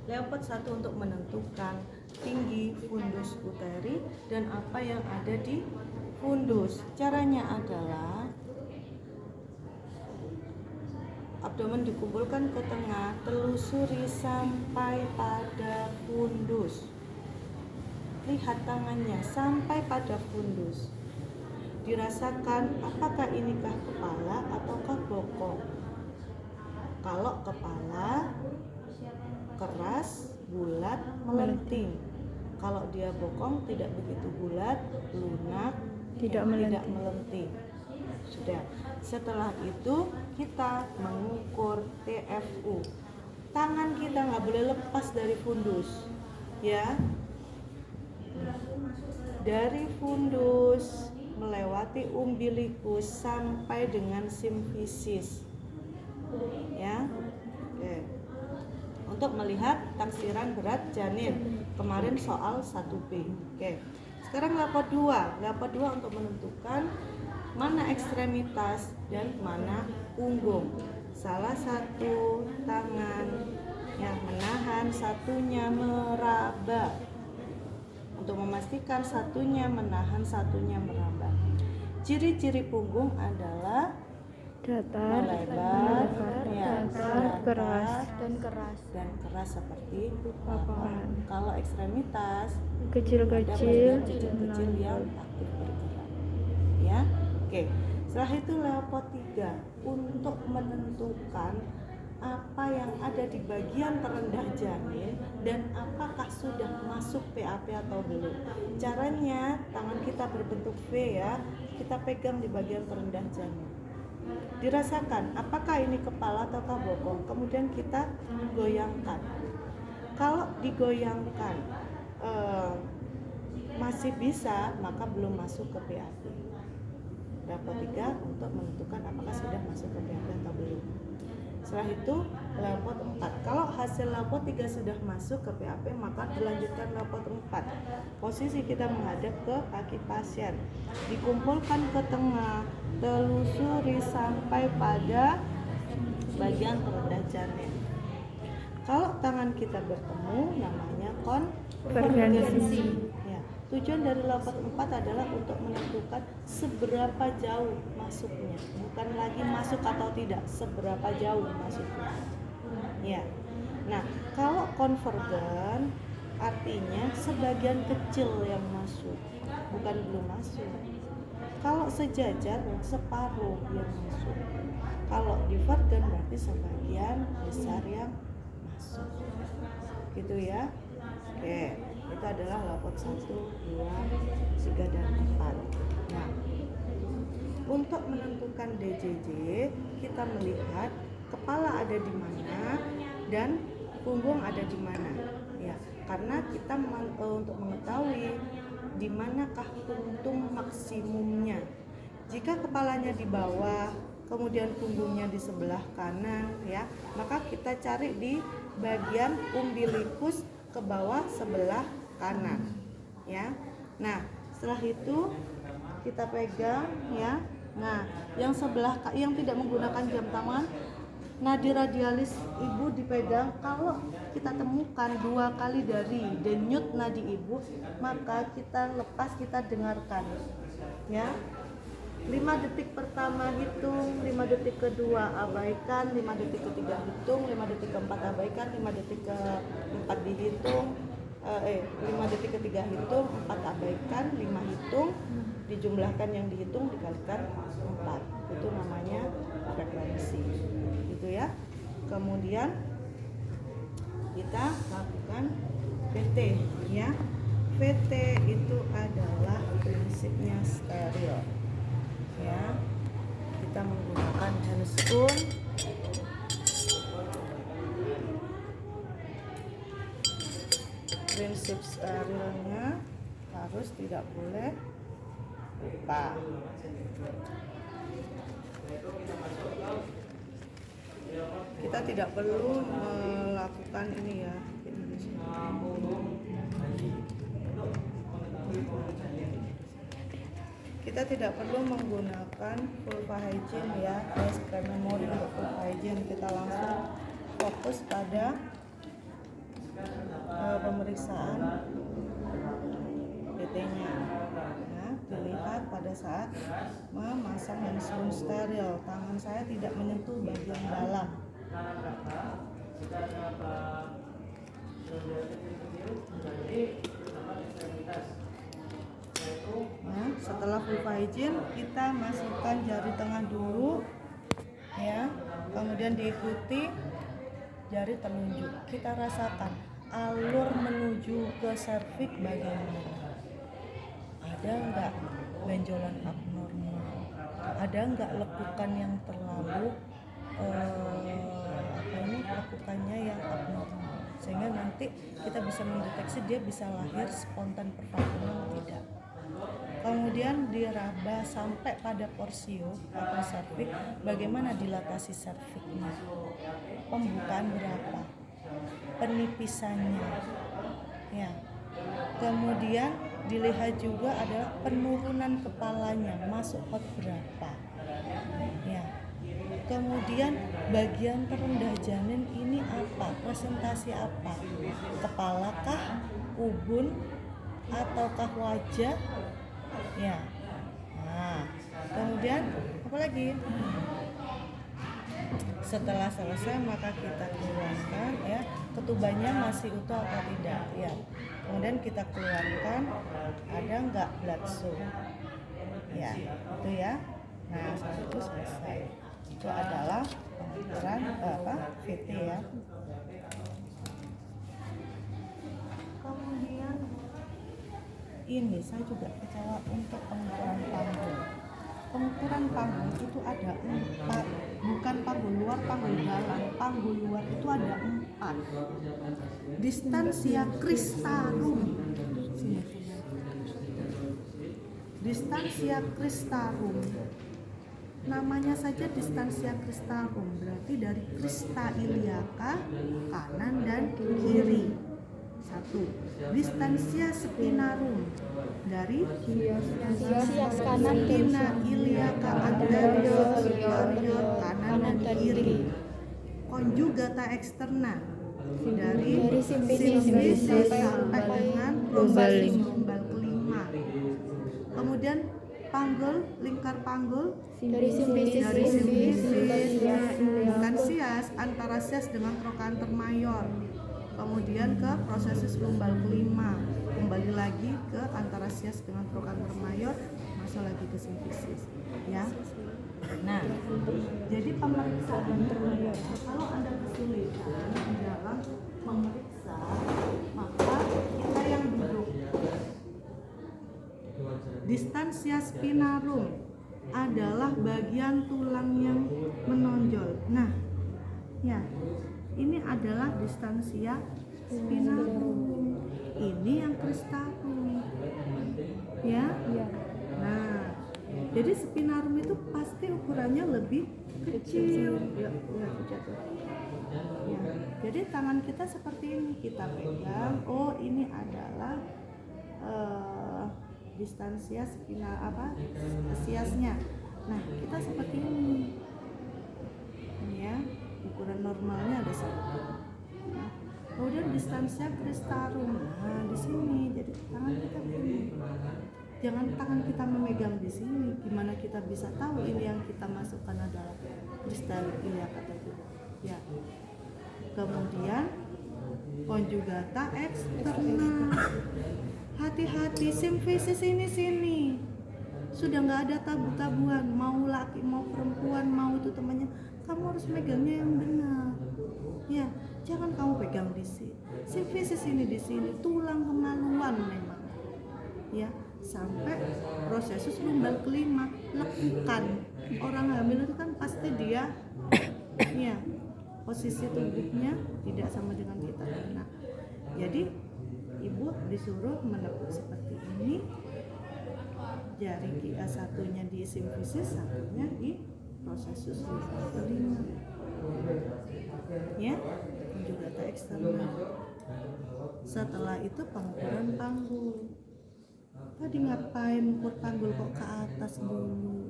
Leopard 1 untuk menentukan tinggi fundus uteri dan apa yang ada di fundus. Caranya adalah abdomen dikumpulkan ke tengah, telusuri sampai pada fundus. Lihat tangannya sampai pada fundus. Dirasakan apakah inikah kepala ataukah bokong. Kalau kepala keras, bulat, melenting. Kalau dia bokong tidak begitu bulat, lunak, tidak melenting. Sudah. Setelah itu kita mengukur TFU. Tangan kita nggak boleh lepas dari fundus, ya. Dari fundus melewati umbilikus sampai dengan simfisis, ya. Oke. Untuk melihat taksiran berat janin. Kemarin soal 1B. Oke. Sekarang level 2. Level 2 untuk menentukan mana ekstremitas dan mana punggung. Salah satu tangan yang menahan, satunya meraba. Untuk memastikan satunya menahan, satunya meraba. Ciri-ciri punggung adalah datar, melebar, keras dan keras seperti papan. Kalau ekstremitas Kecil-kecil, ada kecil yang aktif bergerak, ya. Oke. Setelah itu level 3 untuk menentukan apa yang ada di bagian terendah janin dan apakah sudah masuk PAP atau belum. Caranya tangan kita berbentuk V, ya. Kita pegang di bagian terendah janin. Dirasakan apakah ini kepala atau bokong, kemudian kita goyangkan. Kalau digoyangkan masih bisa, maka belum masuk ke PAP. Level 3 untuk menentukan apakah sudah masuk ke PAP atau belum. Setelah itu level 4. Kalau hasil level 3 sudah masuk ke PAP, maka dilanjutkan level 4. Posisi kita menghadap ke kaki pasien. Dikumpulkan ke tengah, telusuri sampai pada bagian terendah janin. Kalau tangan kita bertemu namanya konvergensi. Ya. Tujuan dari level 4 adalah untuk menentukan seberapa jauh masuknya, bukan lagi masuk atau tidak, seberapa jauh masuknya. Ya. Nah, kalau konvergen artinya sebagian kecil yang masuk, bukan belum masuk. Kalau sejajar separuh yang masuk. Kalau divergen berarti sebagian besar yang masuk. Gitu ya. Oke, itu adalah level 1, 2, 3 dan 4. Nah, untuk menentukan DJJ kita melihat kepala ada di mana dan punggung ada di mana, ya. Karena kita untuk mengetahui di manakah puntung maksimumnya. Jika kepalanya di bawah, kemudian punggungnya di sebelah kanan, ya, maka kita cari di bagian umbilikus ke bawah sebelah kanan, ya. Nah, setelah itu kita pegang, ya. Nah, yang tidak menggunakan jam tangan, nadi radialis ibu dipegang. Kalau kita temukan 2 kali dari denyut nadi ibu, maka kita lepas, kita dengarkan, ya. 5 detik pertama hitung, 5 detik kedua abaikan, 5 detik ketiga hitung, 5 detik keempat abaikan, 5 detik keempat dihitung, 5 detik ketiga hitung, 4 abaikan, 5 hitung, dijumlahkan yang dihitung dikalikan 4. Itu namanya frekuensi. Gitu ya. Kemudian kita lakukan VT, ya. VT itu adalah prinsipnya steril. Ya, kita menggunakan handscoon, prinsip sterilnya harus tidak boleh lupa. Kita tidak perlu melakukan ini, ya. Kita tidak perlu menggunakan vulva hygiene, ya, memori untuk vulva hygiene. Kita langsung fokus pada pemeriksaan PT-nya. Nah, dilihat pada saat memasang handscoon steril, tangan saya tidak menyentuh bagian dalam. Nah, setelah full hygiene, kita masukkan jari tengah dulu, ya. Kemudian diikuti jari telunjuk. Kita rasakan alur menuju ke serviks bagaimana. Ada enggak benjolan abnormal? Ada enggak lekukan yang terlalu lekukannya yang abnormal, sehingga nanti kita bisa mendeteksi dia bisa lahir spontan per vakum atau tidak. Kemudian diraba sampai pada porsio atau serviks, bagaimana dilatasi serviknya, pembukaan berapa, penipisannya, ya. Kemudian dilihat juga adalah penurunan kepalanya, masuk hot berapa, ya. Kemudian bagian terendah janin ini apa, presentasi apa, kepalakah, ubun, ataukah wajah, ya. Nah, kemudian apa lagi? Setelah selesai maka kita keluarkan, ya, ketubannya masih utuh atau tidak, ya. Kemudian kita keluarkan, ada enggak blood show, ya, itu ya. Nah, sampai itu selesai. Itu adalah pengukuran VT, ya. Kemudian ini saya juga kecewa untuk pengukuran panggul. Pengukuran panggul itu ada 4, bukan panggul luar, panggul dalam. Panggul luar itu ada 4. Distansia cristarum. Distansia cristarum. Namanya saja distansia cristarum, berarti dari crista iliaca kanan dan kiri. 1. Distansia spinarum, dari kanan spina iliaca anterior superior kanan dan kiri. Conjugata externa, dari simfisis sampai dengan lumbal kelima. Kemudian panggul, lingkar panggul dari simfisis, bukan sias, antara sias dengan trochanter mayor. Kemudian ke prosesus lumbal kelima, kembali lagi ke antara sias dengan trochanter mayor, masuk lagi ke simfisis, ya. Nah, jadi pemeriksaan termayor, kalau Anda kesulitan dalam memeriksa, maka kita yang duduk. Distansia spinarum adalah bagian tulang yang menonjol. Nah, ya, ini adalah distansia spinarum. Ini yang cristarum, ya. Nah, jadi spinarum itu pasti ukurannya lebih kecil. Ya. Jadi tangan kita seperti ini, kita pegang. Oh, ini adalah distansia siasnya. Nah, kita seperti ini. Ini ya, ukuran normalnya ada 1. Nah, kemudian distansia cristarum. Nah, di sini. Jadi tangan kita begini. Jangan tangan kita memegang di sini. Gimana kita bisa tahu ini yang kita masukkan adalah kristal iliaca atau tidak? Ya. Kemudian conjugata externa. Hati-hati, simfisis ini sini. Sudah nggak ada tabu-tabuan, mau laki mau perempuan, mau itu temannya, kamu harus megangnya yang benar. Ya, jangan kamu pegang di sini. Simfisis ini di sini, tulang kemaluan memang. Ya, sampai prosesus lumbal kelima, lekukan. Orang hamil itu kan pasti dia ya, posisi tubuhnya tidak sama dengan kita. Nah, jadi ibu disuruh menekuk seperti ini, jari satunya di simfisis, satunya di prosesus lumbal kelima, ya, conjugata externa. Setelah itu pengukuran panggul. Tadi ngapain ukur panggul kok ke atas dulu?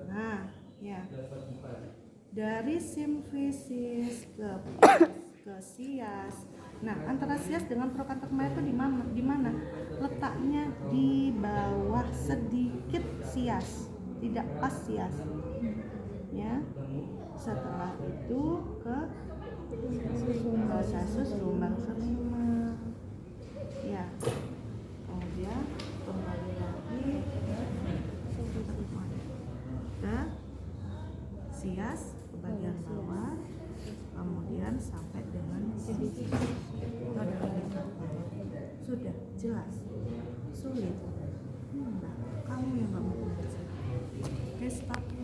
Nah, ya. Dari simfisis ke sias. Nah, antara sias dengan trochanter maya itu di mana? Di mana? Letaknya di bawah sedikit sias, tidak pas sias. Ya. Setelah itu ke sasus lumbang kelima. Ya. Kemudian kembali lagi ke sias ke bagian bawah, kemudian sampai dengan sisi. Itu adalah sudah jelas. Sulit. Enggak, kamu yang nggak mau belajar. Oke, stop.